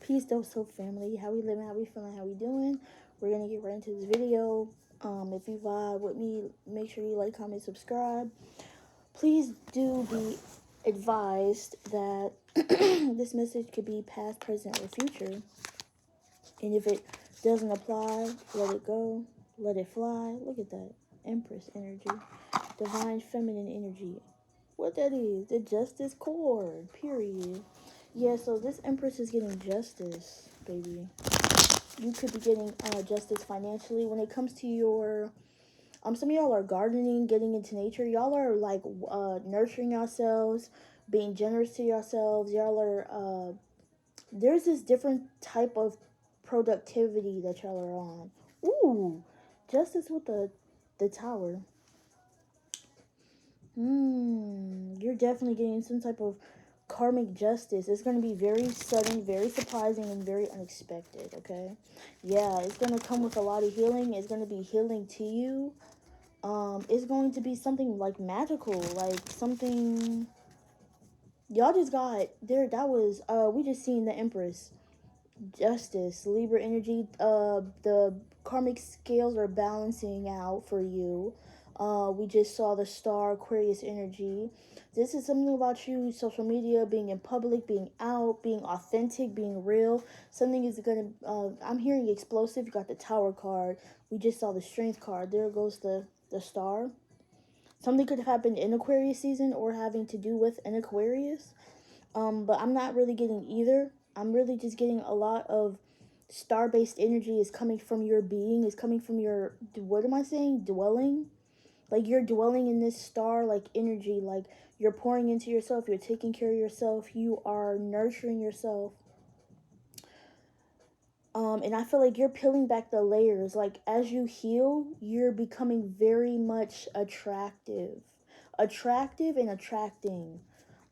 Peace, so family. How we living? How we feeling? How we doing? We're gonna get right into this video. If you vibe with me, make sure you like, comment, subscribe. Please do be advised that this message could be past, present, or future. And if it doesn't apply, let it go. Let it fly. Look at that. Empress energy. Divine feminine energy. What that is? The justice cord. Period. Yeah, so this Empress is getting justice, baby. You could be getting justice financially when it comes to your. Some of y'all are gardening, getting into nature. Y'all are like nurturing yourselves, being generous to yourselves. Y'all are. There's this different type of productivity that y'all are on. Ooh, justice with the tower. You're definitely getting some type of karmic justice. It's going to be very sudden, very surprising, and very unexpected, okay? Yeah, it's going to come with a lot of healing. It's going to be healing to you. It's going to be something like magical, like something y'all just got there. That was we just seen the Empress. Justice, Libra energy. The karmic scales are balancing out for you. We just saw the star Aquarius energy. This is something about you, social media, being in public, being out, being authentic, being real. Something is gonna. I'm hearing explosive. You got the Tower card. We just saw the Strength card. There goes the star. Something could have happened in Aquarius season or having to do with an Aquarius. But I'm not really getting either. I'm really just getting a lot of star-based energy is coming from your being, is coming from your, what am I saying? Dwelling? Like you're dwelling in this star like energy, like you're pouring into yourself, you're taking care of yourself, you are nurturing yourself. And I feel like you're peeling back the layers. Like as you heal, you're becoming very much attractive. Attractive and attracting.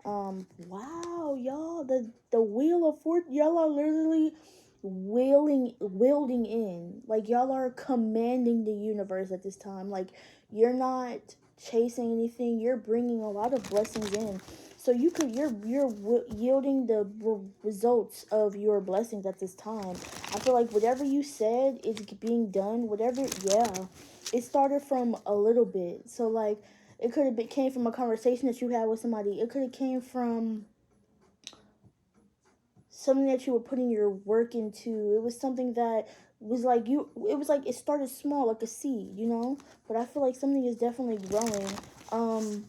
Wow, y'all, the wheel of fortune, y'all are literally wielding in. Like y'all are commanding the universe at this time. Like you're not chasing anything. You're bringing a lot of blessings in. So you're yielding the results of your blessings at this time. I feel like whatever you said is being done. Whatever, yeah, it started from a little bit. So like it could have came from a conversation that you had with somebody. It could have came from something that you were putting your work into. It was something that was like you. It was like it started small, like a seed, you know. But I feel like something is definitely growing.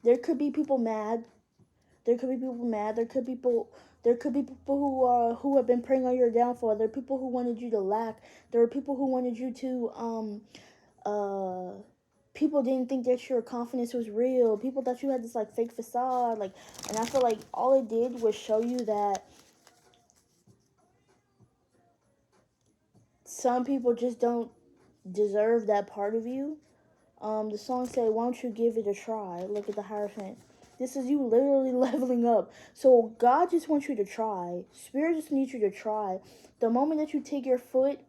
There could be people mad. There could be people mad. There could be people. There could be people who have been preying on your downfall. There are people who wanted you to lack. There are people who wanted you to people didn't think that your confidence was real. People thought you had this like fake facade, like, and I feel like all it did was show you that some people just don't deserve that part of you. The song said, "Why don't you give it a try?" Look at the Hierophant. This is you literally leveling up. So God just wants you to try. Spirit just needs you to try. The moment that you take your foot,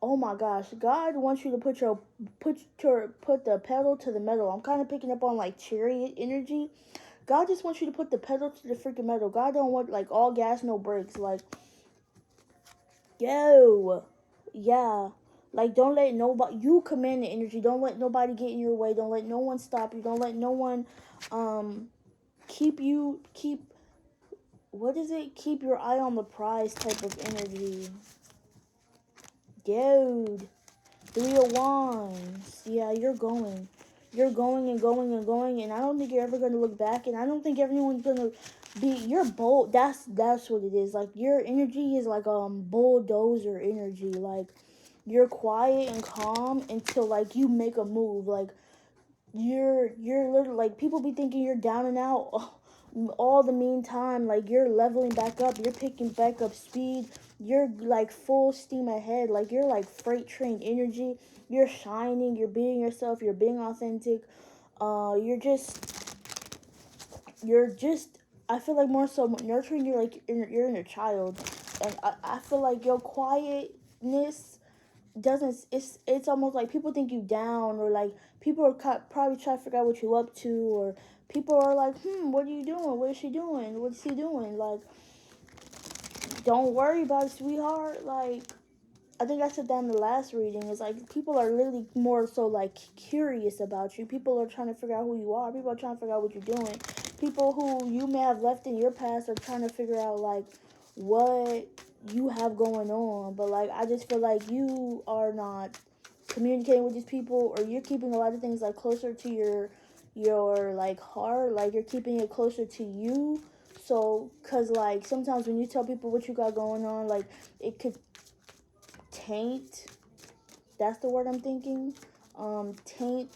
oh my gosh, God wants you to put the pedal to the metal. I'm kind of picking up on like chariot energy. God just wants you to put the pedal to the freaking metal. God don't want like all gas, no brakes. Like, yo, yeah. Like, don't let nobody, you command the energy. Don't let nobody get in your way. Don't let no one stop you. Don't let no one keep, what is it? Keep your eye on the prize type of energy. Dude. 3 of Wands. Yeah, you're going. You're going and going and going, and I don't think you're ever gonna look back, and I don't think everyone's gonna be. You're bold. That's what it is. Like your energy is like bulldozer energy. Like you're quiet and calm until like you make a move. Like you're literally like people be thinking you're down and out all the meantime. Like you're leveling back up. You're picking back up speed. You're like full steam ahead. Like you're like freight train energy. You're shining. You're being yourself. You're being authentic. You're just I feel like more so nurturing. You're like you're in a child, and I feel like your quietness doesn't. It's almost like people think you down, or like people are probably trying to figure out what you up to, or people are like, what are you doing? What is she doing? What is he doing? Like don't worry about it, sweetheart. Like, I think I said that in the last reading. It's like people are literally more so like curious about you. People are trying to figure out who you are. People are trying to figure out what you're doing. People who you may have left in your past are trying to figure out like what you have going on. But like, I just feel like you are not communicating with these people, or you're keeping a lot of things like closer to your like heart. Like, you're keeping it closer to you. So, cause like sometimes when you tell people what you got going on, like it could taint, that's the word I'm thinking, taint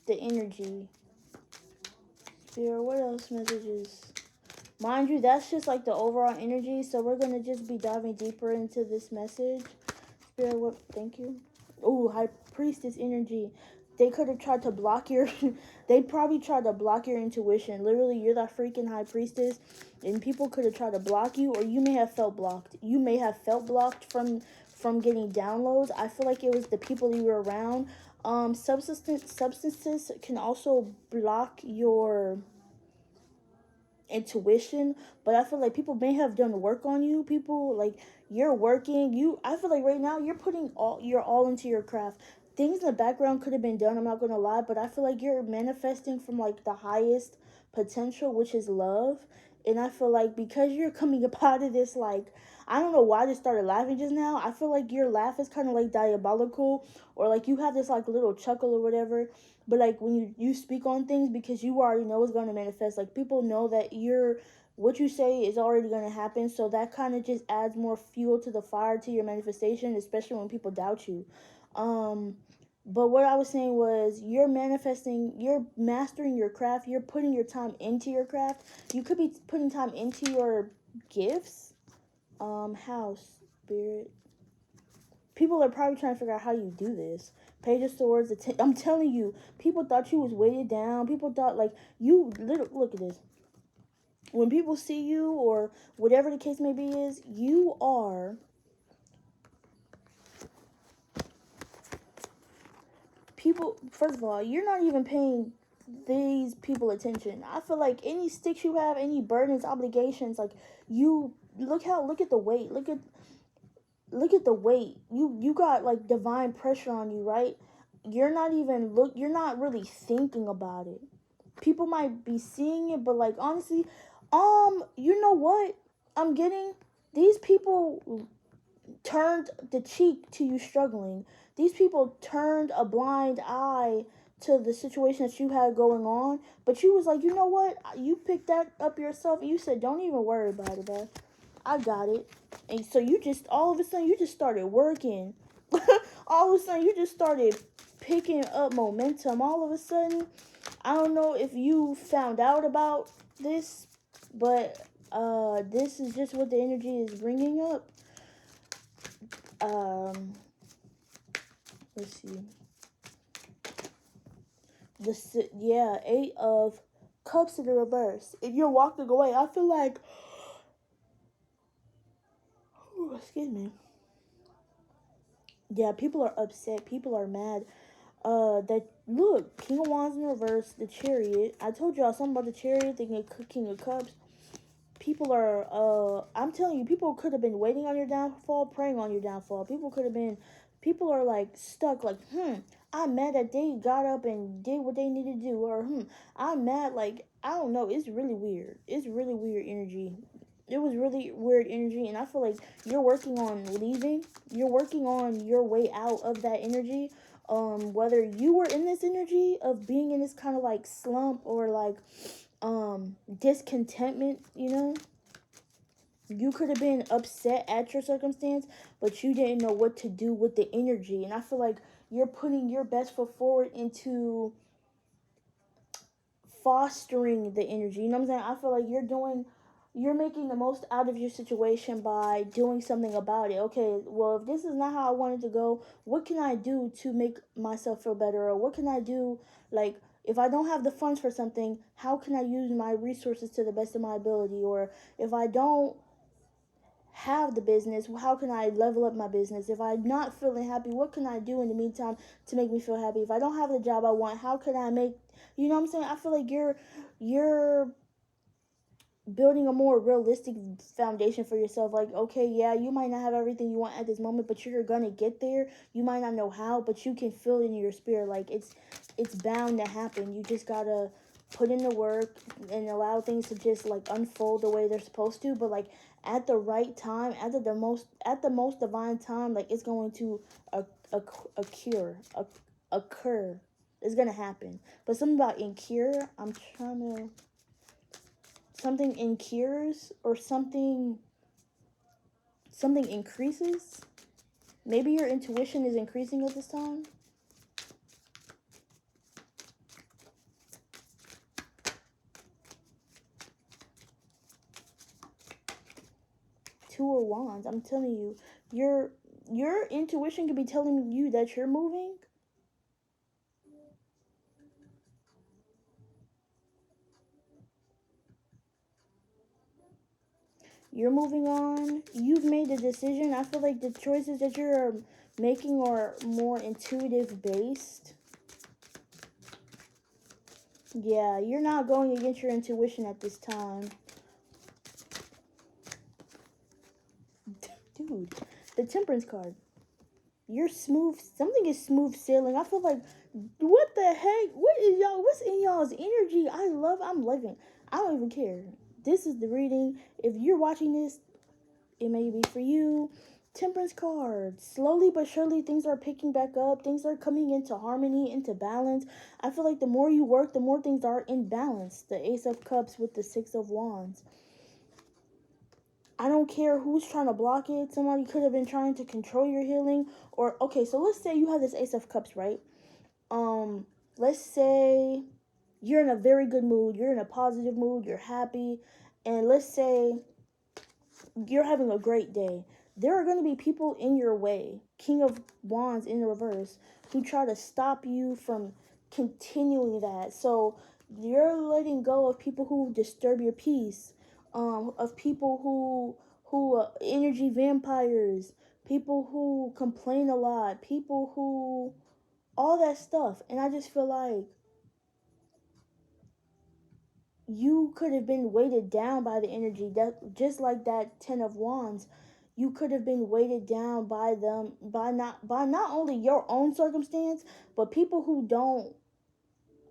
the energy. Spirit, what else messages? Mind you, that's just like the overall energy, so we're gonna just be diving deeper into this message. Spirit, what? Thank you. Oh, High Priestess energy. They could have tried to block your they probably tried to block your intuition. Literally, you're that freaking High Priestess, and people could have tried to block you, or you may have felt blocked. You may have felt blocked from getting downloads. I feel like it was the people you were around. Substances can also block your intuition, but I feel like people may have done work on you. People, like, you're working, I feel like right now you're putting all into your craft. Things in the background could have been done, I'm not gonna lie, but I feel like you're manifesting from like the highest potential, which is love. And I feel like because you're coming up out of this, like, I don't know why I just started laughing just now. I feel like your laugh is kind of like diabolical, or like you have this like little chuckle or whatever. But like when you speak on things, because you already know it's going to manifest, like people know that what you say is already going to happen, so that kind of just adds more fuel to the fire to your manifestation, especially when people doubt you. But what I was saying was, you're manifesting, you're mastering your craft, you're putting your time into your craft. You could be putting time into your gifts. House, spirit. People are probably trying to figure out how you do this. Page of Swords. I'm telling you, people thought you was weighted down. People thought like you. Look at this. When people see you, or whatever the case may be, is you are. People. First of all, you're not even paying these people attention. I feel like any sticks you have, any burdens, obligations, like you look at the weight. Look at the weight. You got like divine pressure on you, right? You're not really thinking about it. People might be seeing it, but like honestly, you know what? I'm getting these people turned the cheek to you struggling. These people turned a blind eye to the situation that you had going on, but you was like, you know what? You picked that up yourself, and you said, don't even worry about it, bro. I got it. And so you just, all of a sudden, you just started working. All of a sudden, you just started picking up momentum. All of a sudden, I don't know if you found out about this, but this is just what the energy is bringing up. Let's see. Yeah, 8 of Cups in the reverse. If you're walking away, I feel like, excuse me. Yeah, people are upset. People are mad. That look, King of Wands in reverse, the Chariot. I told y'all something about the Chariot, thinking King of Cups. People are, I'm telling you, people could have been waiting on your downfall, praying on your downfall. People are like stuck, like, I'm mad that they got up and did what they needed to do, or I'm mad, like, I don't know, it's really weird. It's really weird energy. It was really weird energy, and I feel like you're working on leaving. You're working on your way out of that energy. Whether you were in this energy of being in this kind of like slump, or like discontentment, you could have been upset at your circumstance, but you didn't know what to do with the energy. And I feel like you're putting your best foot forward into fostering the energy. You know what I'm saying? I feel like you're making the most out of your situation by doing something about it. Okay, well, if this is not how I wanted to go, what can I do to make myself feel better? Or what can I do, like, if I don't have the funds for something, how can I use my resources to the best of my ability? Or if I don't have the business, how can I level up my business? If I'm not feeling happy, what can I do in the meantime to make me feel happy? If I don't have the job I want, how can I make, you know what I'm saying? I feel like you're building a more realistic foundation for yourself. Like, okay, yeah, you might not have everything you want at this moment, but you're gonna get there. You might not know how, but you can feel it in your spirit. Like, it's bound to happen. You just gotta put in the work and allow things to just like unfold the way they're supposed to. But like at the right time, at the most divine time, like it's going to occur. It's gonna happen. But something about incur, I'm trying to, something incurs or something increases. Maybe your intuition is increasing at this time. Two of Wands. I'm telling you, your intuition could be telling you that you're moving. You're moving on. You've made a decision. I feel like the choices that you're making are more intuitive based. Yeah, you're not going against your intuition at this time. Dude, the Temperance card. You're smooth. Something is smooth sailing. I feel like, what the heck? What is y'all? What's in y'all's energy? I'm living. I don't even care. This is the reading. If you're watching this, it may be for you. Temperance card. Slowly but surely, things are picking back up. Things are coming into harmony, into balance. I feel like the more you work, the more things are in balance. The Ace of Cups with the Six of Wands. I don't care who's trying to block it. Somebody could have been trying to control your healing. Or, okay, so let's say you have this Ace of Cups, right? Let's say you're in a very good mood. You're in a positive mood. You're happy. And let's say you're having a great day. There are going to be people in your way, King of Wands in reverse, who try to stop you from continuing that. So you're letting go of people who disturb your peace, of people who energy vampires, people who complain a lot, people who all that stuff. And I just feel like you could have been weighted down by the energy, that just like that 10 of Wands. You could have been weighted down by them, by not only your own circumstance, but people who don't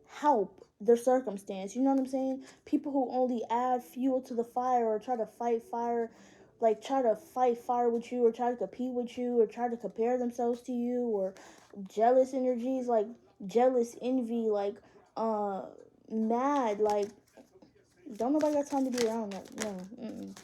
help their circumstance. You know what I'm saying? People who only add fuel to the fire, or try to fight fire, like try to fight fire with you, or try to compete with you, or try to compare themselves to you, or jealous energies, like jealous envy, like uh mad, like don't nobody got time to be around that. No. Mm-mm.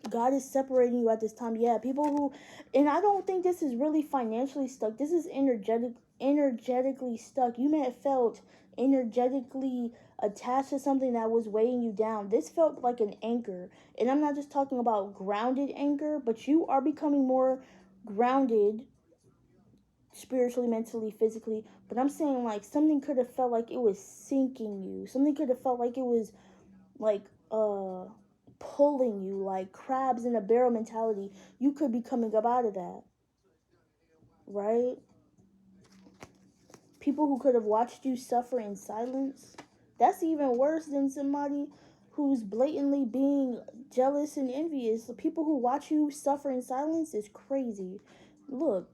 God is separating you at this time. Yeah, people who, and I don't think this is really financially stuck. This is energetically stuck. You may have felt energetically attached to something that was weighing you down. This felt like an anchor. And I'm not just talking about grounded anchor, but you are becoming more grounded spiritually, mentally, physically. But I'm saying like something could have felt like it was sinking you. Something could have felt like it was like pulling you, like crabs in a barrel mentality. You could be coming up out of that, right? People who could have watched you suffer in silence. That's even worse than somebody who's blatantly being jealous and envious. The people who watch you suffer in silence is crazy. Look,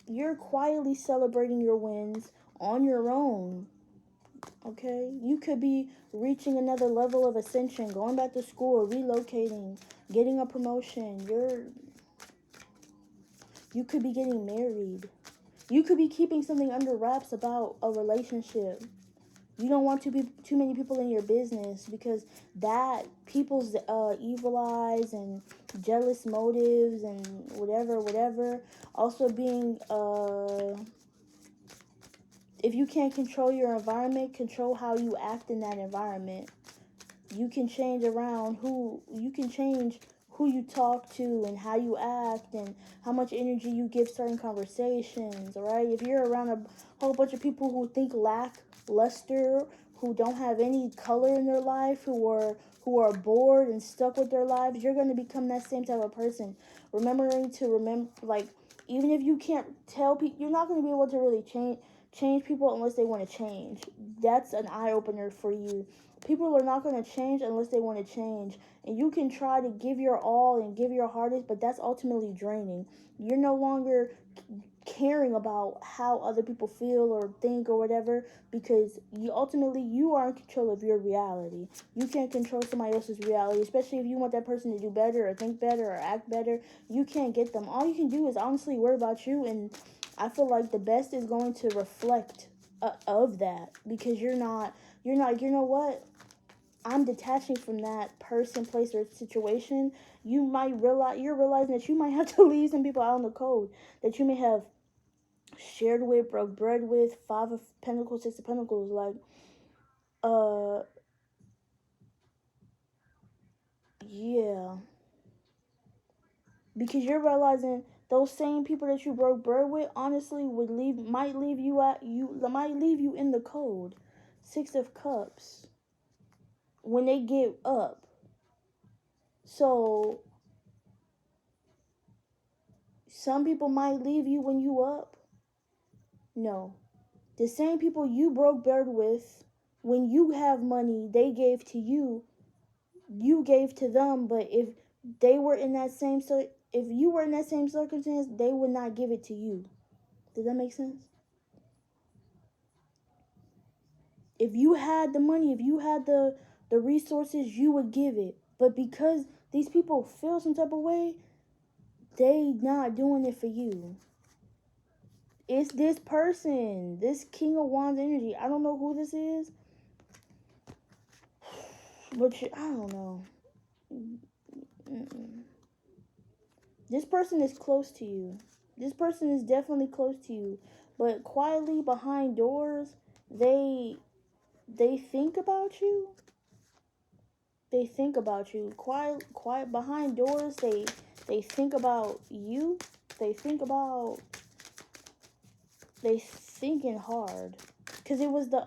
you're quietly celebrating your wins on your own. Okay, you could be reaching another level of ascension, going back to school, relocating, getting a promotion. You could be getting married. You could be keeping something under wraps about a relationship. You don't want to be too many people in your business, because that people's evil eyes and jealous motives and whatever. Also being if you can't control your environment, control how you act in that environment. You can change around who you talk to and how you act and how much energy you give certain conversations. All right, if you're around a whole bunch of people who think lackluster, who don't have any color in their life, who are bored and stuck with their lives, you're going to become that same type of person. Remembering to remember, like, even if you can't tell people, you're not going to be able to really change people unless they want to change. That's an eye opener for you. People are not going to change unless they want to change. And you can try to give your all and give your hardest, but that's ultimately draining. You're no longer caring about how other people feel or think or whatever, because you are in control of your reality. You can't control somebody else's reality, especially if you want that person to do better or think better or act better. You can't get them. All you can do is honestly worry about you, and I feel like the best is going to reflect of that, because you're not, you know what, I'm detaching from that person, place, or situation. You're realizing that you might have to leave some people out in the cold that you may have shared with, broke bread with, Five of Pentacles, Six of Pentacles, like, yeah. Because you're realizing those same people that you broke bread with, honestly, might leave you in the cold. Six of Cups. When they get up. So, some people might leave you when you up. No. The same people you broke bread with, when you have money, they gave to you. You gave to them, but if they were in that same if you were in that same circumstance, they would not give it to you. Does that make sense? If you had the money, if you had the resources, you would give it. But because these people feel some type of way, they not doing it for you. It's this person, this King of Wands energy. I don't know who this is, but I don't know. This person is close to you. This person is definitely close to you, but quietly behind doors, they think about you. They think about you. Quiet behind doors, they think about you. They thinking hard. Cuz it was the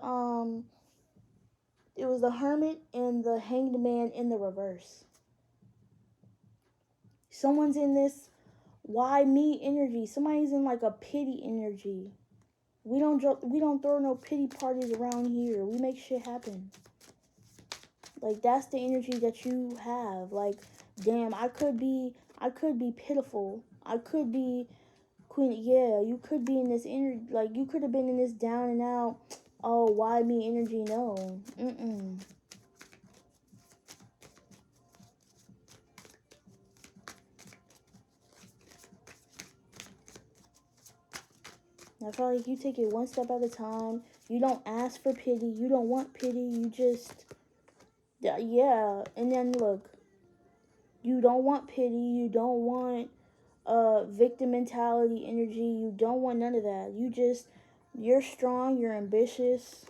Hermit and the Hanged Man in the reverse. Someone's in this why me energy. Somebody's in like a pity energy. We don't throw no pity parties around here. We make shit happen. Like, that's the energy that you have. Like, damn, I could be pitiful. I could be queen. Yeah, you could be in this energy. Like, you could have been in this down and out. Oh, why me energy? No. I feel like you take it one step at a time. You don't ask for pity. You don't want pity. You just, yeah. And then look, you don't want pity. You don't want victim mentality energy. You don't want none of that. You're strong. You're ambitious.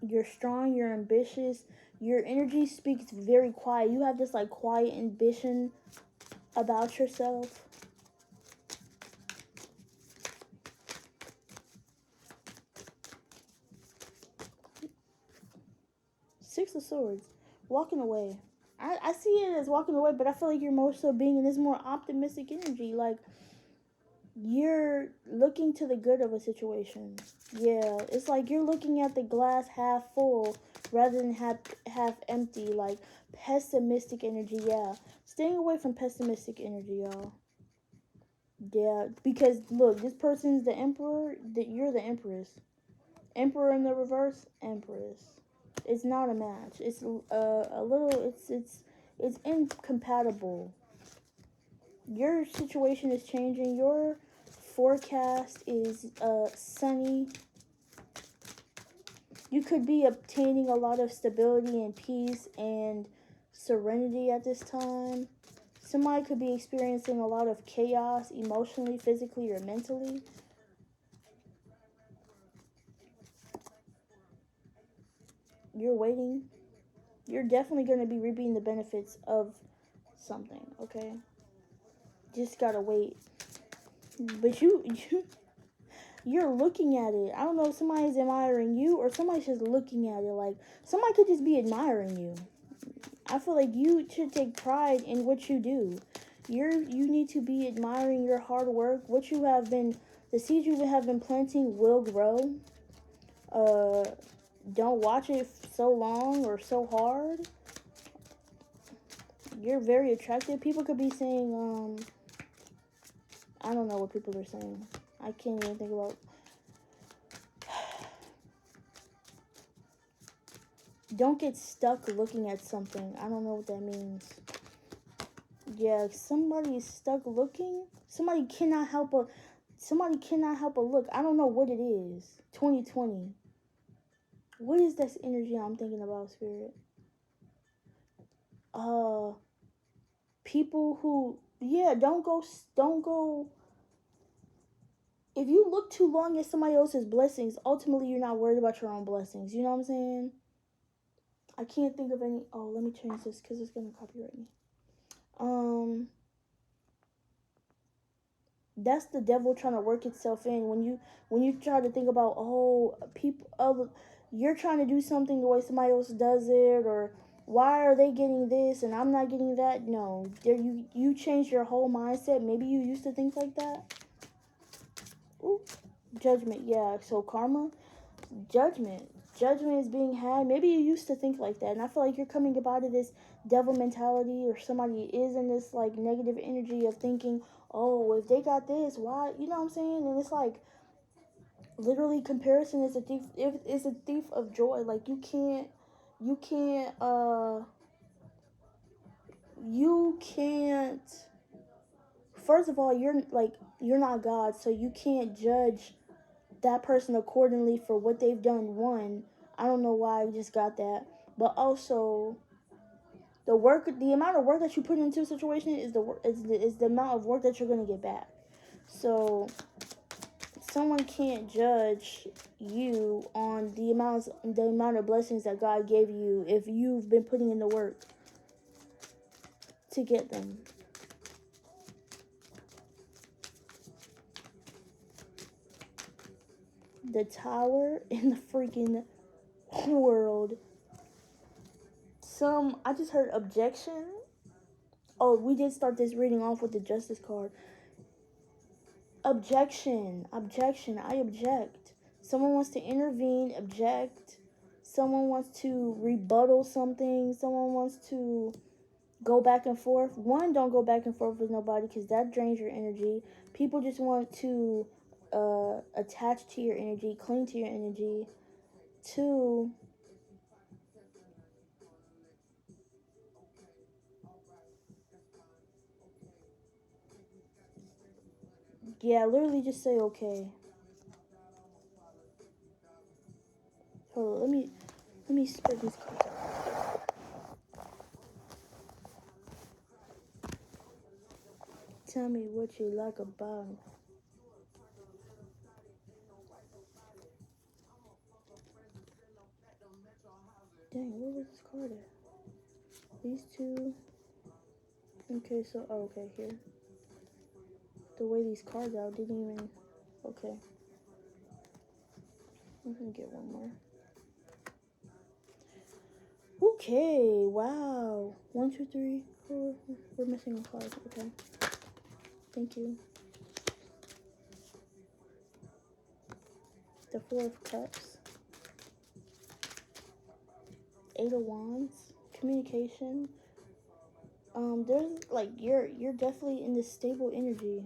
You're strong. You're ambitious. Your energy speaks very quiet. You have this like quiet ambition about yourself. Six of Swords, walking away. I see it as walking away, but I feel like you're more so being in this more optimistic energy. Like, you're looking to the good of a situation. Yeah, it's like you're looking at the glass half full rather than half empty. Like, pessimistic energy. Yeah, staying away from pessimistic energy, y'all. Yeah, because look, this person's the Emperor. That you're the Empress. Emperor in the reverse, Empress. It's not a match. It's a little. It's incompatible. Your situation is changing. Your forecast is sunny. You could be obtaining a lot of stability and peace and serenity at this time. Somebody could be experiencing a lot of chaos emotionally, physically, or mentally. You're waiting. You're definitely going to be reaping the benefits of something, okay? Just gotta wait. But you're looking at it. I don't know if somebody's admiring you or somebody's just looking at it. Like, somebody could just be admiring you. I feel like you should take pride in what you do. You need to be admiring your hard work. What you have been, the seeds you have been planting will grow. don't watch it so long or so hard. You're very attractive. People could be saying, I don't know what people are saying. I can't even think about. Don't get stuck looking at something. I don't know what that means. Yeah, if somebody is stuck looking. Somebody cannot help but look. I don't know what it is. 2020. What is this energy I'm thinking about, Spirit? People who, yeah, don't go. If you look too long at somebody else's blessings, ultimately you're not worried about your own blessings. You know what I'm saying? I can't think of any. Oh, let me change this because it's gonna copyright me. That's the devil trying to work itself in. When you try to think about, oh, people, you're trying to do something the way somebody else does it, or why are they getting this and I'm not getting that? No, there you change your whole mindset. Maybe you used to think like that. Ooh, judgment, yeah. So karma, judgment. Judgment is being had. Maybe you used to think like that, and I feel like you're coming up out of this devil mentality, or somebody is in this like negative energy of thinking, oh, if they got this, why? You know what I'm saying? And it's like literally comparison is a thief. It's a thief of joy. Like you can't, you can't. First of all, you're not God, so you can't judge that person accordingly for what they've done. One, I don't know why I just got that, but also the amount of work that you put into a situation is the amount of work that you're gonna get back. So someone can't judge you on the amount of blessings that God gave you if you've been putting in the work to get them. The Tower in the freaking world. I just heard objection. Oh, we did start this reading off with the Justice card. Objection. I object. Someone wants to intervene, object. Someone wants to rebuttal something. Someone wants to go back and forth. One, don't go back and forth with nobody because that drains your energy. People just want to attach to your energy, cling to your energy. Two, yeah, literally just say okay. Hold on, let me spread these cards out. Tell me what you like about him. Dang, where was this card at? These two. Okay, so, oh, okay, here. The way these cards out didn't even, okay. I'm gonna get one more. Okay, wow. 1, 2, 3, 4. We're missing a card. Okay. Thank you. The 4 of Cups. 8 of Wands. Communication. There's like you're definitely in this stable energy.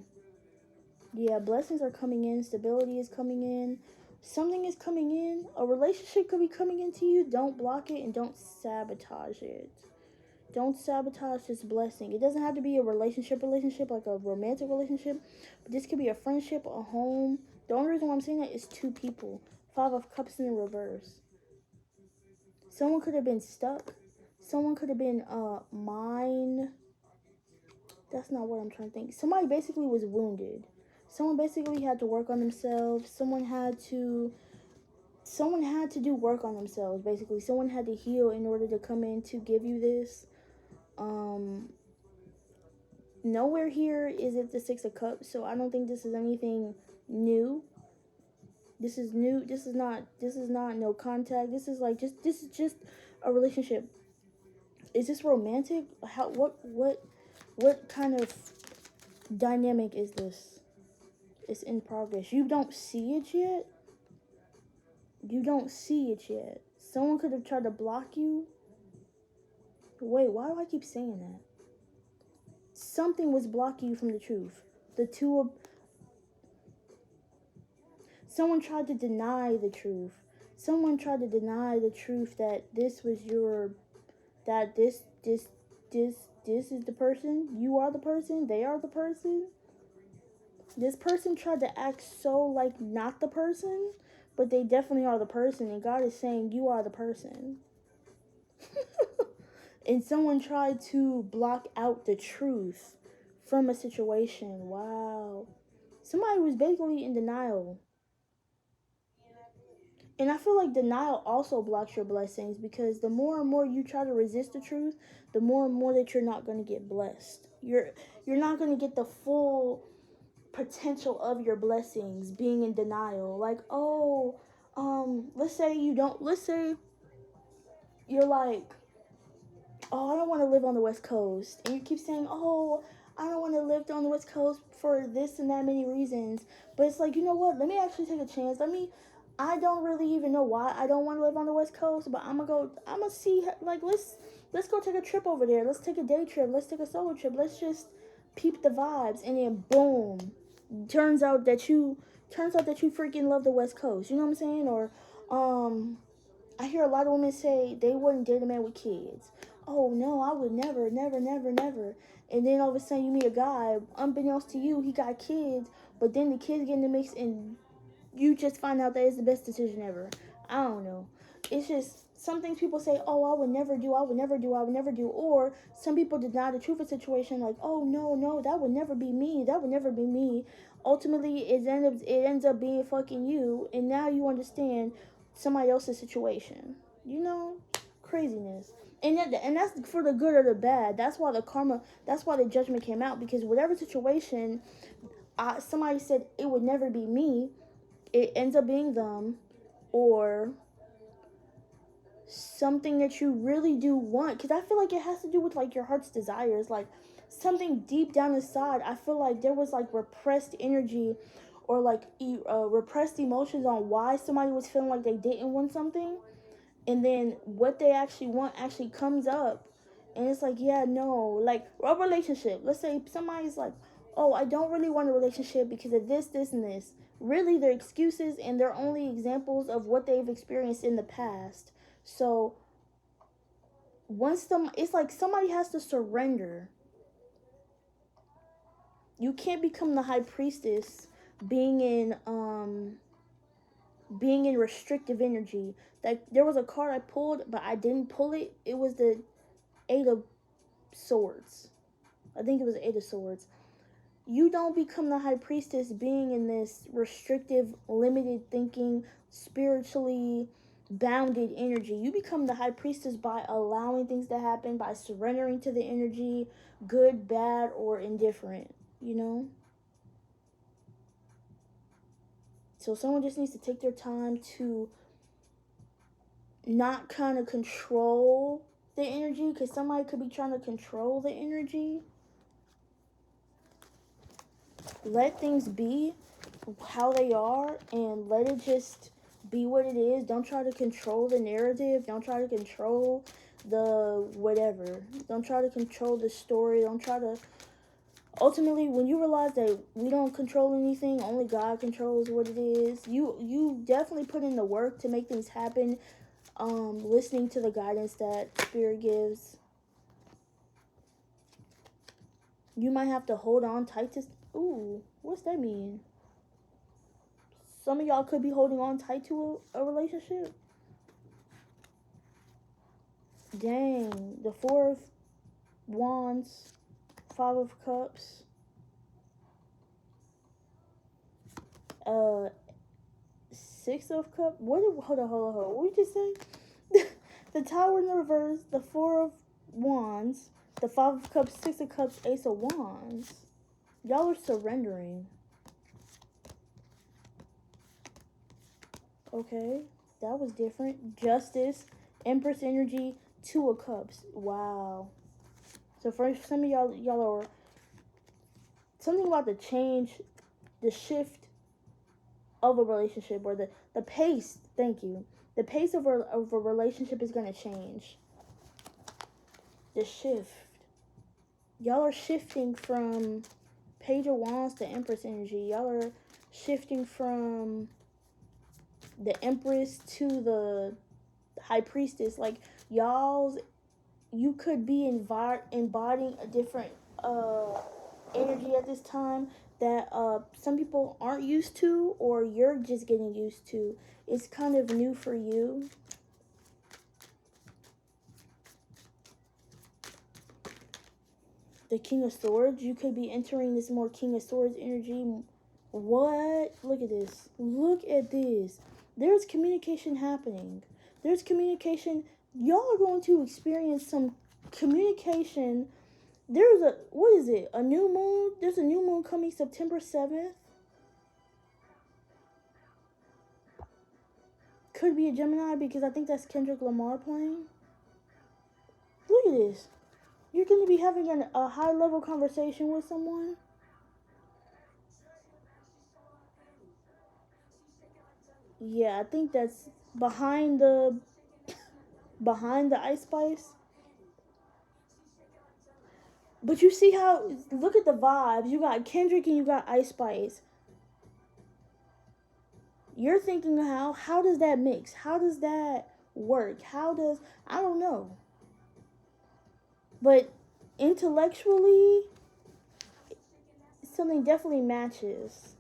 Yeah, blessings are coming in, stability is coming in, something is coming in, a relationship could be coming into you. Don't block it and don't sabotage it. Don't sabotage this blessing. It doesn't have to be a relationship like a romantic relationship, but this could be a friendship, a home. The only reason why I'm saying that is 2 people. 5 of Cups in the reverse. Someone could have been stuck. Someone could have been mine. That's not what I'm trying to think. Somebody basically was wounded. Someone basically had to work on themselves. Someone had to do work on themselves, basically. Someone had to heal in order to come in to give you this. Nowhere here is it the 6 of Cups, so I don't think this is anything new. This is new. This is not no contact. This is just a relationship. Is this romantic? What kind of dynamic is this? It's in progress. You don't see it yet. You don't see it yet. Someone could have tried to block you. Wait, why do I keep saying that? Something was blocking you from the truth. The two of... Someone tried to deny the truth. Someone tried to deny the truth that this was your... That this is the person. You are the person. They are the person. This person tried to act so like not the person, but they definitely are the person. And God is saying you are the person. And someone tried to block out the truth from a situation. Wow. Somebody was basically in denial. And I feel like denial also blocks your blessings, because the more and more you try to resist the truth, the more and more that you're not going to get blessed. You're not going to get the full potential of your blessings being in denial. Like, oh, let's say you're like, oh, I don't want to live on the West Coast. And you keep saying, oh, I don't want to live on the West Coast for this and that many reasons. But it's like, you know what? Let me actually take a chance. I don't really even know why I don't want to live on the West Coast, but I'm going to see, like, let's go take a trip over there. Let's take a day trip. Let's take a solo trip. Let's just peep the vibes. And then boom, turns out that you freaking love the West Coast. You know what I'm saying? Or, I hear a lot of women say they wouldn't date a man with kids. Oh no, I would never, never, never, never. And then all of a sudden you meet a guy, unbeknownst to you, he got kids, but then the kids get in the mix and you just find out that it's the best decision ever. I don't know. It's just some things people say, oh, I would never do, I would never do, I would never do. Or some people deny the truth of the situation, like, oh no, that would never be me. That would never be me. Ultimately, it ends up being fucking you, and now you understand somebody else's situation. You know, craziness. And that's for the good or the bad. That's why the karma. That's why the judgment came out, because whatever situation, somebody said it would never be me, it ends up being them, or something that you really do want. Because I feel like it has to do with like your heart's desires, like something deep down inside. I feel like there was like repressed energy, or like repressed emotions on why somebody was feeling like they didn't want something, and then what they actually want actually comes up, and it's like, yeah, no, like a relationship. Let's say somebody's like, oh, I don't really want a relationship because of this and this. Really, they're excuses, and they're only examples of what they've experienced in the past. So it's like somebody has to surrender. You can't become the high priestess being in restrictive energy. Like, there was a card I pulled, but I didn't pull it. It was the Eight of Swords. I think it was the Eight of Swords. You don't become the high priestess being in this restrictive, limited thinking, spiritually bounded energy. You become the high priestess by allowing things to happen, by surrendering to the energy, good, bad, or indifferent, you know? So someone just needs to take their time to not kind of control the energy, because somebody could be trying to control the energy. Let things be how they are, and let it just be what it is. Don't try to control the narrative. Don't try to control the whatever. Don't try to control the story. Don't try to... Ultimately, when you realize that we don't control anything, only God controls what it is, you definitely put in the work to make things happen, listening to the guidance that Spirit gives. You might have to hold on tight to... Ooh, what's that mean? Some of y'all could be holding on tight to a relationship. Dang. The Four of Wands, Five of Cups, Six of Cups. Hold on. What did you just say? The Tower in the reverse, the Four of Wands, the Five of Cups, Six of Cups, Ace of Wands. Y'all are surrendering. Okay, that was different. Justice, Empress energy, Two of Cups. Wow. So for some of y'all are... Something about the change, the shift of a relationship, or the pace, thank you. The pace of a relationship is going to change. The shift. Y'all are shifting from Page of Wands to Empress energy. Y'all are shifting from the Empress to the High Priestess. Like, you could be embodying a different energy at this time that some people aren't used to, or you're just getting used to. It's kind of new for you. The King of Swords, you could be entering this more King of Swords energy. What? Look at this. Look at this. There's communication happening. There's communication. Y'all are going to experience some communication. There's a, what is it? A new moon? There's a new moon coming September 7th. Could be a Gemini, because I think that's Kendrick Lamar playing. Look at this. You're going to be having a high-level conversation with someone. Yeah, I think that's behind the Ice Spice. But you see how, look at the vibes. You got Kendrick and you got Ice Spice. You're thinking, how does that mix? How does that work? I don't know. But intellectually, something definitely matches.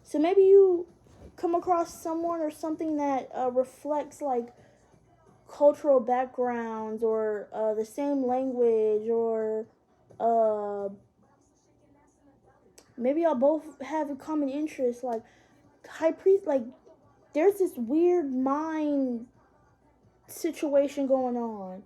So maybe you come across someone or something that reflects like cultural backgrounds, or the same language, or maybe y'all both have a common interest, like High Priest. Like, there's this weird mind situation going on.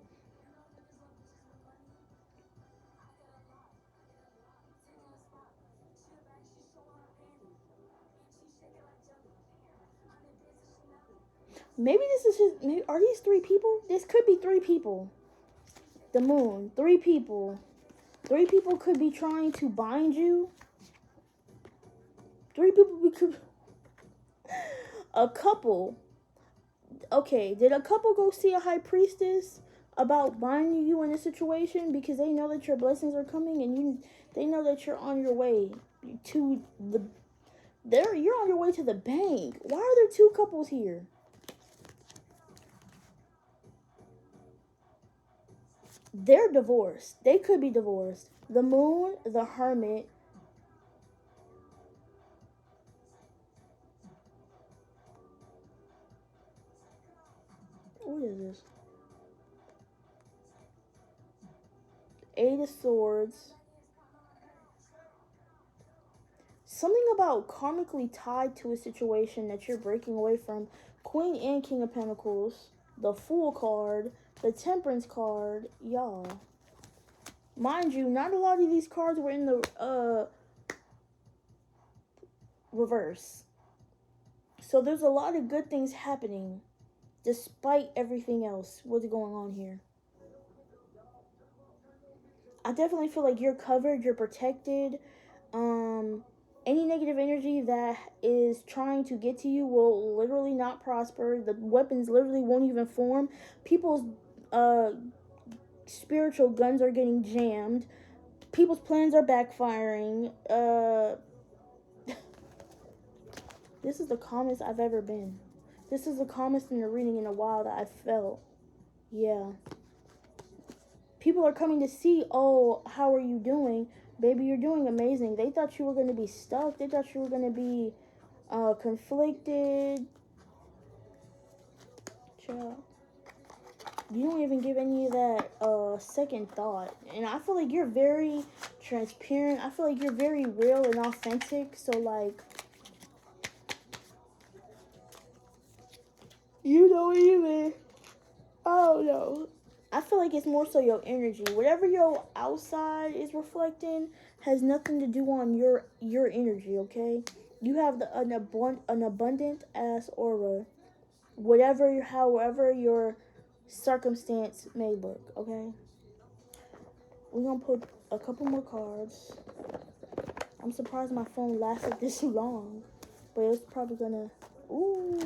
Maybe this is just, maybe, are these 3 people? This could be 3 people. The moon, 3 people. 3 people could be trying to bind you. 3 people could. A couple. Okay, did a couple go see a High Priestess about binding you in a situation because they know that your blessings are coming, and they know that you're on your way to you're on your way to the bank. Why are there 2 couples here? They're divorced. They could be divorced. The moon, the Hermit. What is this? 8 of Swords. Something about karmically tied to a situation that you're breaking away from. Queen and King of Pentacles. The Fool card. The Temperance card. Y'all. Mind you, not a lot of these cards were in the reverse. So there's a lot of good things happening despite everything else. What's going on here? I definitely feel like you're covered, you're protected. Any negative energy that is trying to get to you will literally not prosper. The weapons literally won't even form. People's spiritual guns are getting jammed. People's plans are backfiring. This is the calmest I've ever been. This is the calmest in the reading in a while that I've felt. Yeah. People are coming to see, oh, how are you doing? Baby, you're doing amazing. They thought you were going to be stuck. They thought you were going to be conflicted. Child. You don't even give any of that second thought. And I feel like you're very transparent. I feel like you're very real and authentic. So, like, you don't even, I don't know. I feel like it's more so your energy. Whatever your outside is reflecting has nothing to do on your energy, okay? You have an abundant ass aura. However your circumstance may look, okay? We're gonna put a couple more cards. I'm surprised my phone lasted this long. But it's probably gonna... Ooh.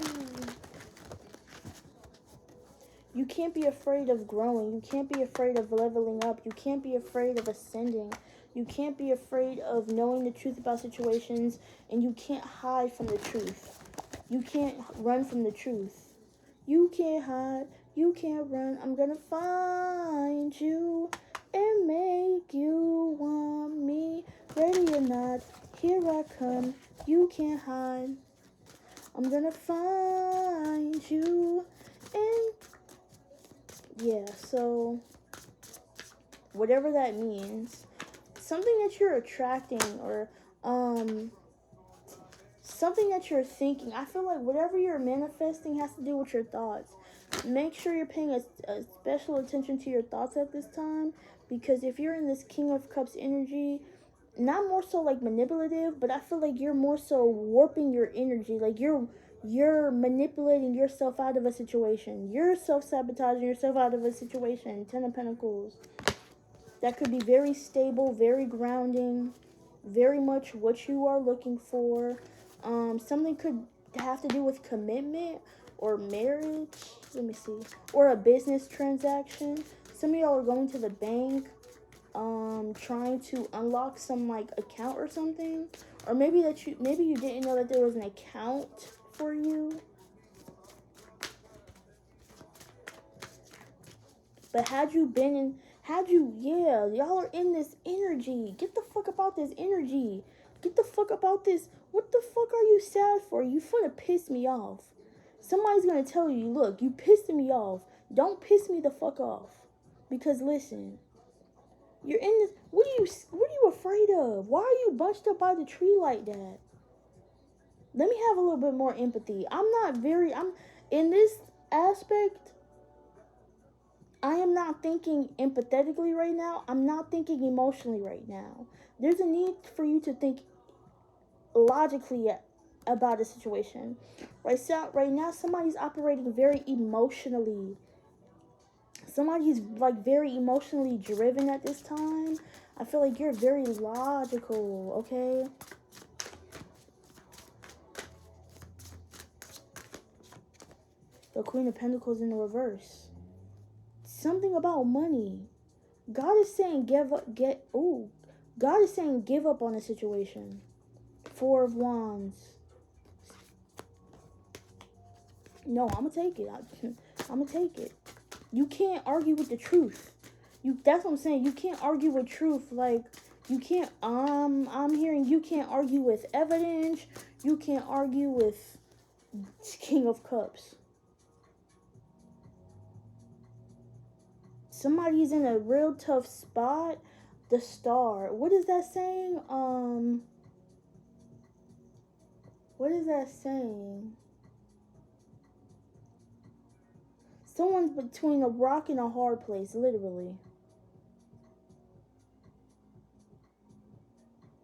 You can't be afraid of growing. You can't be afraid of leveling up. You can't be afraid of ascending. You can't be afraid of knowing the truth about situations, and you can't hide from the truth. You can't run from the truth. You can't hide. You can't run. I'm gonna find you and make you want me. Ready or not, here I come. You can't hide. I'm gonna find you and... Yeah, so whatever that means, something that you're attracting or something that you're thinking. I feel like whatever you're manifesting has to do with your thoughts. Make sure you're paying a special attention to your thoughts at this time, because if you're in this King of Cups energy, not more so like manipulative, but I feel like you're more so warping your energy. Like you're manipulating yourself out of a situation. You're self-sabotaging yourself out of a situation. 10 of Pentacles. That could be very stable, very grounding, very much what you are looking for. Something could have to do with commitment or marriage. Let me see. Or a business transaction. Some of y'all are going to the bank, trying to unlock some like account or something. Or maybe you didn't know that there was an account for you. But y'all are in this energy. Get the fuck about this energy. Get the fuck about this. What the fuck are you sad for? You finna piss me off. Somebody's gonna tell you, look, you pissing me off. Don't piss me the fuck off. Because listen, you're in this. What are you afraid of? Why are you bunched up by the tree like that? Let me have a little bit more empathy. I'm in this aspect, I am not thinking empathetically right now. I'm not thinking emotionally right now. There's a need for you to think logically about a situation. Right now, somebody's operating very emotionally. Somebody's like very emotionally driven at this time. I feel like you're very logical, okay? The Queen of Pentacles in the reverse. Something about money. God is saying God is saying give up on a situation. 4 of Wands. No, I'm gonna take it. I'm gonna take it. You can't argue with the truth. That's what I'm saying. You can't argue with truth. Like, you can't, I'm hearing you can't argue with evidence. You can't argue with King of Cups. Somebody's in a real tough spot. The Star. What is that saying? What is that saying? Someone's between a rock and a hard place, literally.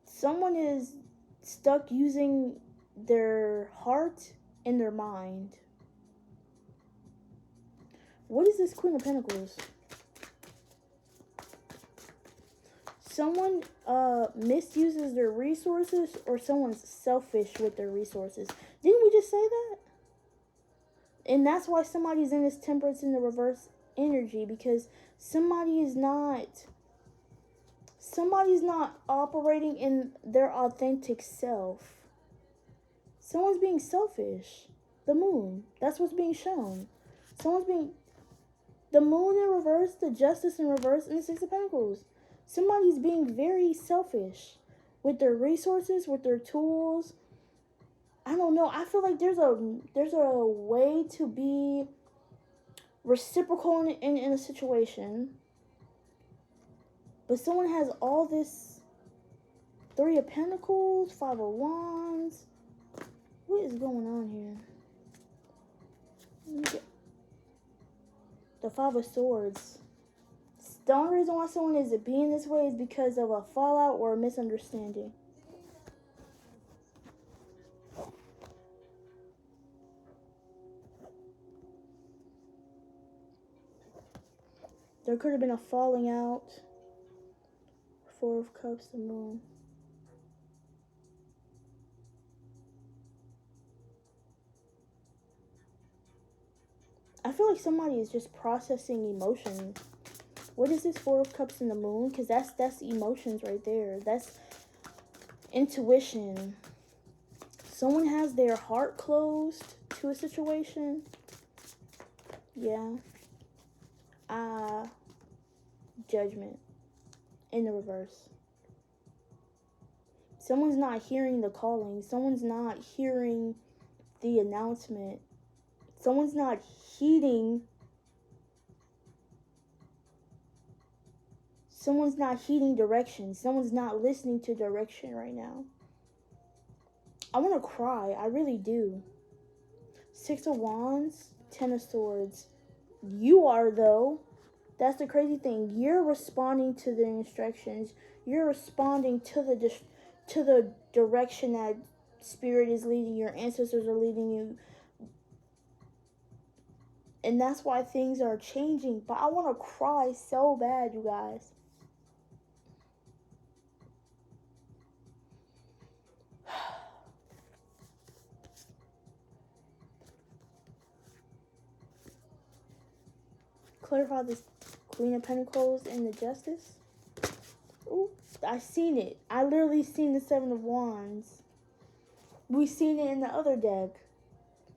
Someone is stuck using their heart and their mind. What is this Queen of Pentacles? Someone misuses their resources, or someone's selfish with their resources. Didn't we just say that? And that's why somebody's in this Temperance in the reverse energy, because somebody's not operating in their authentic self. Someone's being selfish. The Moon. That's what's being shown. The Moon in reverse, the Justice in reverse, and the 6 of Pentacles. Somebody's being very selfish with their resources, with their tools. I don't know. I feel like there's a way to be reciprocal in a situation. But someone has all this 3 of Pentacles, 5 of Wands. What is going on here? Let me get the 5 of Swords. The only reason why someone is being this way is because of a fallout or a misunderstanding. There could have been a falling out. 4 of Cups, the Moon. I feel like somebody is just processing emotions. What is this 4 of Cups in the Moon? Because that's emotions right there. That's intuition. Someone has their heart closed to a situation. Yeah. Judgment in the reverse. Someone's not hearing the calling. Someone's not hearing the announcement. Someone's not heeding. Someone's not heeding direction. Someone's not listening to direction right now. I want to cry. I really do. 6 of Wands, 10 of Swords. You are, though. That's the crazy thing. You're responding to the instructions. You're responding to the direction that Spirit is leading. Your ancestors are leading you. And that's why things are changing. But I want to cry so bad, you guys. Clarify this Queen of Pentacles and the Justice. Ooh, I seen it. I literally seen the 7 of Wands. We seen it in the other deck.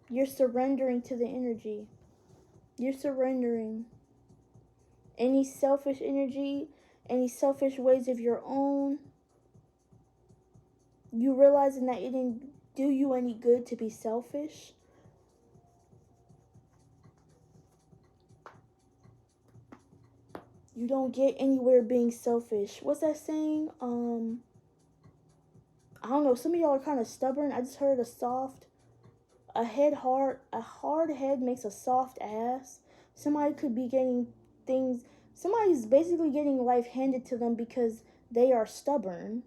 You're surrendering to the energy. You're surrendering. Any selfish energy, any selfish ways of your own. You realizing that it didn't do you any good to be selfish. You don't get anywhere being selfish. What's that saying? I don't know. Some of y'all are kind of stubborn. I just heard a hard head makes a soft ass. Somebody could be getting things. Somebody's basically getting life handed to them because they are stubborn.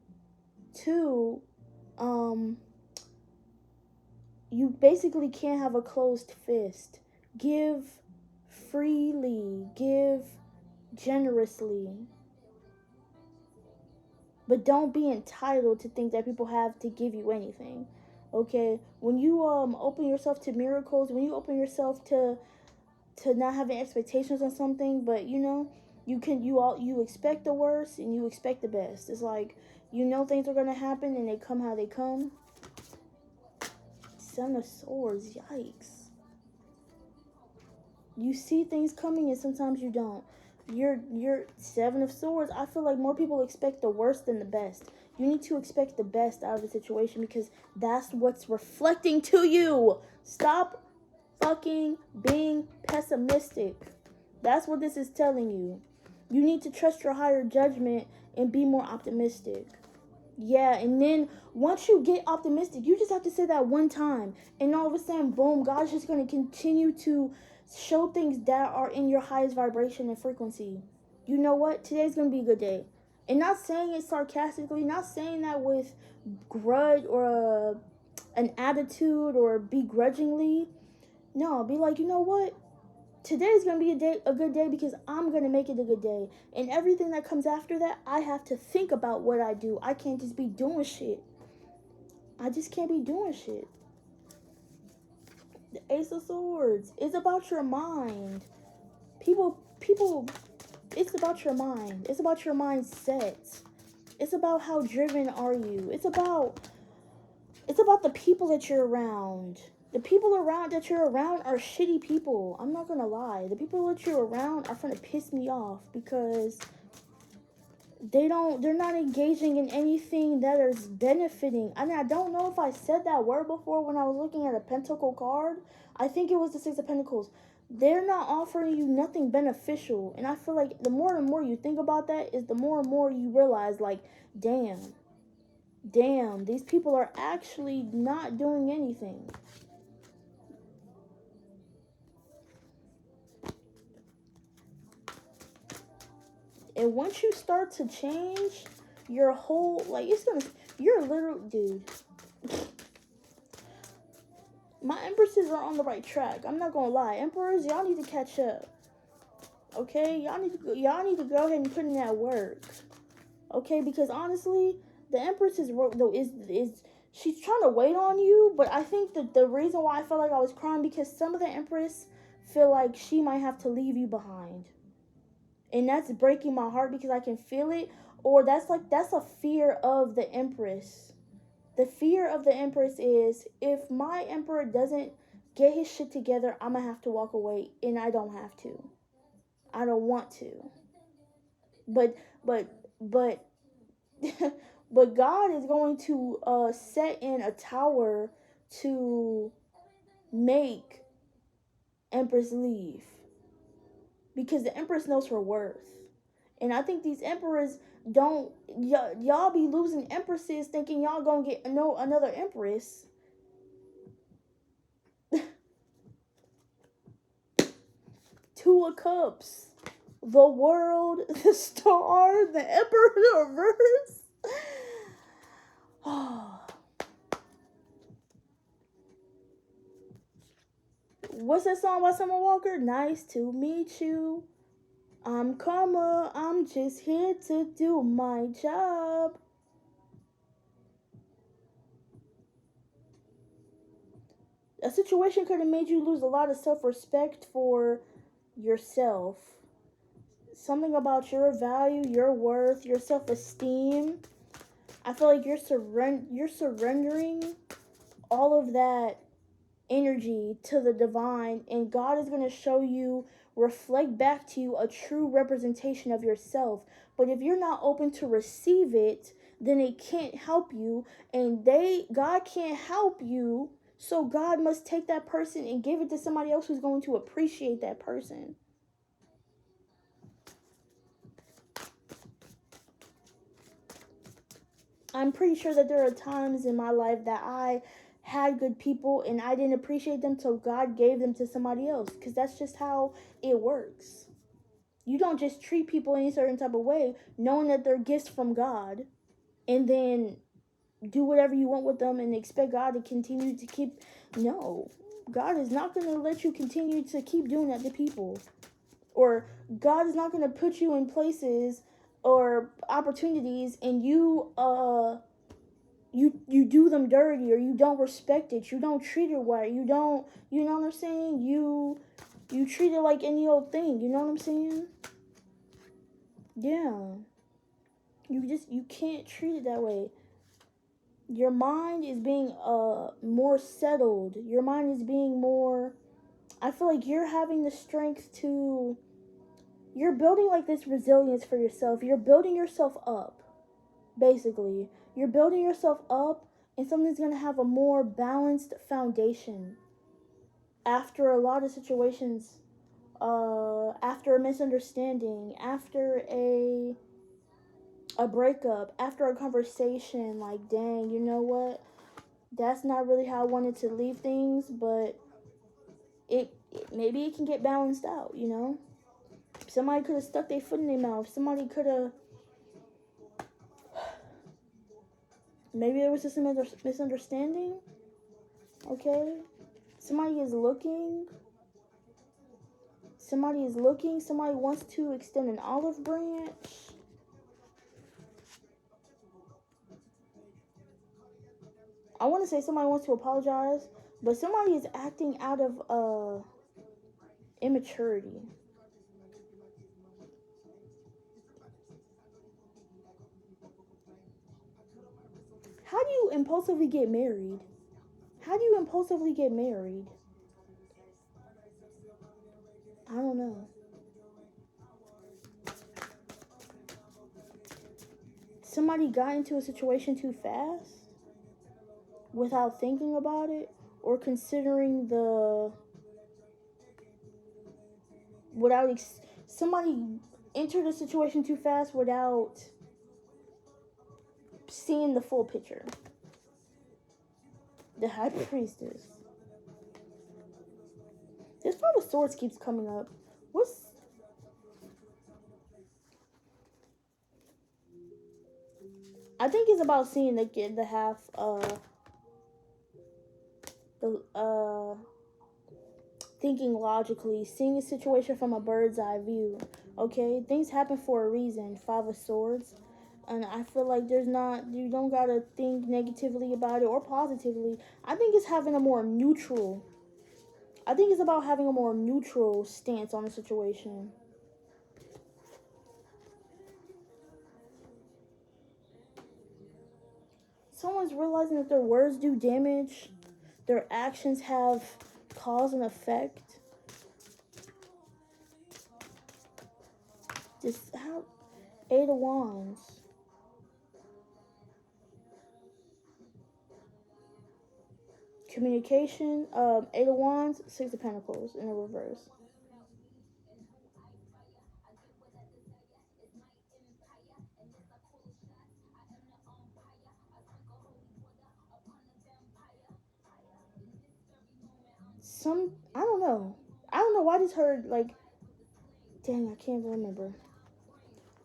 2, you basically can't have a closed fist. Give freely. Give generously. But don't be entitled to think that people have to give you anything. Okay? When you open yourself to miracles, when you open yourself to not having expectations on something, but you expect the worst and you expect the best. It's like, things are gonna happen and they come how they come. 7 of Swords, yikes. You see things coming and sometimes you don't. You're 7 of Swords. I feel like more people expect the worst than the best. You need to expect the best out of the situation because that's what's reflecting to you. Stop fucking being pessimistic. That's what this is telling you. You need to trust your higher judgment and be more optimistic. Yeah, and then once you get optimistic, you just have to say that one time. And all of a sudden, boom, God's just going to continue to show things that are in your highest vibration and frequency. You know what? Today's going to be a good day. And not saying it sarcastically, not saying that with grudge or an attitude or begrudgingly. No, be like, you know what? Today's going to be a good day because I'm going to make it a good day. And everything that comes after that, I have to think about what I do. I can't just be doing shit. I just can't be doing shit. The Ace of Swords is about your mind. People, it's about your mind. It's about your mindset. It's about how driven are you. It's about the people that you're around. The people that you're around are shitty people. I'm not gonna lie. The people that you're around are gonna piss me off because they're not engaging in anything that is benefiting. I mean, I don't know if I said that word before when I was looking at a Pentacle card. I think it was the 6 of Pentacles. They're not offering you nothing beneficial. And I feel like the more and more you think about that is the more and more you realize, like, damn, these people are actually not doing anything. And once you start to change your whole, like, you're literally, dude. My Empresses are on the right track. I'm not gonna lie. Emperors, y'all need to catch up. Okay? Y'all need to go ahead and put in that work. Okay? Because honestly, the Empress is she's trying to wait on you, but I think that the reason why I felt like I was crying because some of the Empress feel like she might have to leave you behind. And that's breaking my heart because I can feel it. Or that's a fear of the Empress. The fear of the Empress is, if my Emperor doesn't get his shit together, I'm gonna have to walk away, and I don't have to. I don't want to. But but but but God is going to set in a tower to make Empress leave, because the Empress knows her worth. And I think these emperors don't, y'all be losing empresses thinking y'all gonna get another empress. Two of Cups, the world, the star, the Emperor, the reverse. What's that song by Summer Walker? Nice to meet you. I'm Karma. I'm just here to do my job. A situation could have made you lose a lot of self-respect for yourself. Something about your value, your worth, your self-esteem. I feel like you're surrendering all of that energy to the divine, and God is going to show you, reflect back to you, a true representation of yourself. But if you're not open to receive it, then it can't help you, and God can't help you, so God must take that person and give it to somebody else who's going to appreciate that person. I'm pretty sure that there are times in my life that I had good people and I didn't appreciate them, so God gave them to somebody else, because that's just how it works. You don't just treat people any certain type of way knowing that they're gifts from God and then do whatever you want with them and expect God to continue to keep. No, God is not going to let you continue to keep doing that to people. Or God is not going to put you in places or opportunities and you do them dirty, or you don't respect it, you don't treat it right, you know what I'm saying, you treat it like any old thing, you know what I'm saying? Yeah, you can't treat it that way. Your mind is being more settled, your mind is being more, I feel like you're having the strength to, you're building like this resilience for yourself, you're building yourself up. Basically, you're building yourself up, and something's going to have a more balanced foundation after a lot of situations, after a misunderstanding, after a breakup, after a conversation, like, dang, you know what, that's not really how I wanted to leave things, but it maybe it can get balanced out, you know? Somebody could have stuck their foot in their mouth, somebody could have, maybe there was just a misunderstanding, okay? Somebody is looking, somebody wants to extend an olive branch. I want to say somebody wants to apologize, but somebody is acting out of immaturity. How do you impulsively get married? How do you impulsively get married? I don't know. Somebody got into a situation too fast without thinking about it or considering somebody entered a situation too fast without seeing the full picture. The High Priestess. This Five of Swords keeps coming up. I think it's about seeing the half, thinking logically, seeing a situation from a bird's eye view. Okay, things happen for a reason. Five of Swords, and I feel like you don't gotta think negatively about it or positively. I think it's having a more neutral I think it's about having a more neutral stance on the situation. Someone's realizing that their words do damage. Their actions have cause and effect. Just how 8 of Wands. Communication, 8 of Wands, 6 of Pentacles in the reverse. I don't know. I don't know why this hurt, like, dang, I can't remember.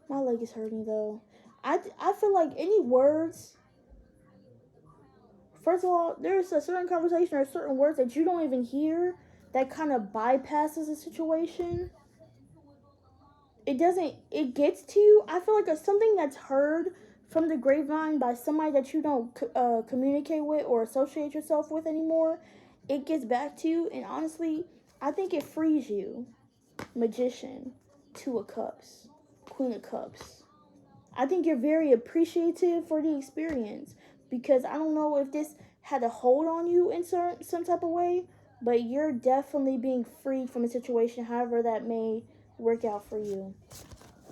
My leg is hurting, though. I feel like any words, first of all, there's a certain conversation or certain words that you don't even hear that kind of bypasses the situation. It gets to you. I feel like it's something that's heard from the grapevine by somebody that you don't communicate with or associate yourself with anymore. It gets back to you, and honestly, I think it frees you. Magician, 2 of Cups, Queen of Cups. I think you're very appreciative for the experience, because I don't know if this had a hold on you in some type of way, but you're definitely being freed from a situation, however that may work out for you.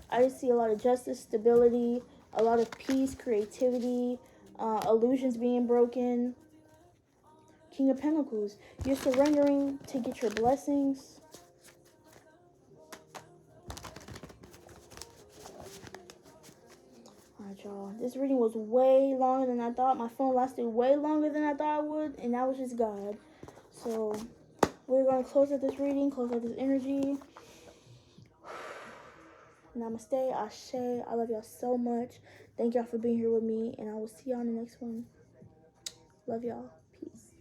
I just see a lot of justice, stability, a lot of peace, creativity, illusions being broken. King of Pentacles, you're surrendering to get your blessings. Alright, y'all. This reading was way longer than I thought. My phone lasted way longer than I thought it would, and that was just God. So, we're going to close out this reading, close out this energy. Namaste, Ashe. I love y'all so much. Thank y'all for being here with me, and I will see y'all in the next one. Love y'all. Peace.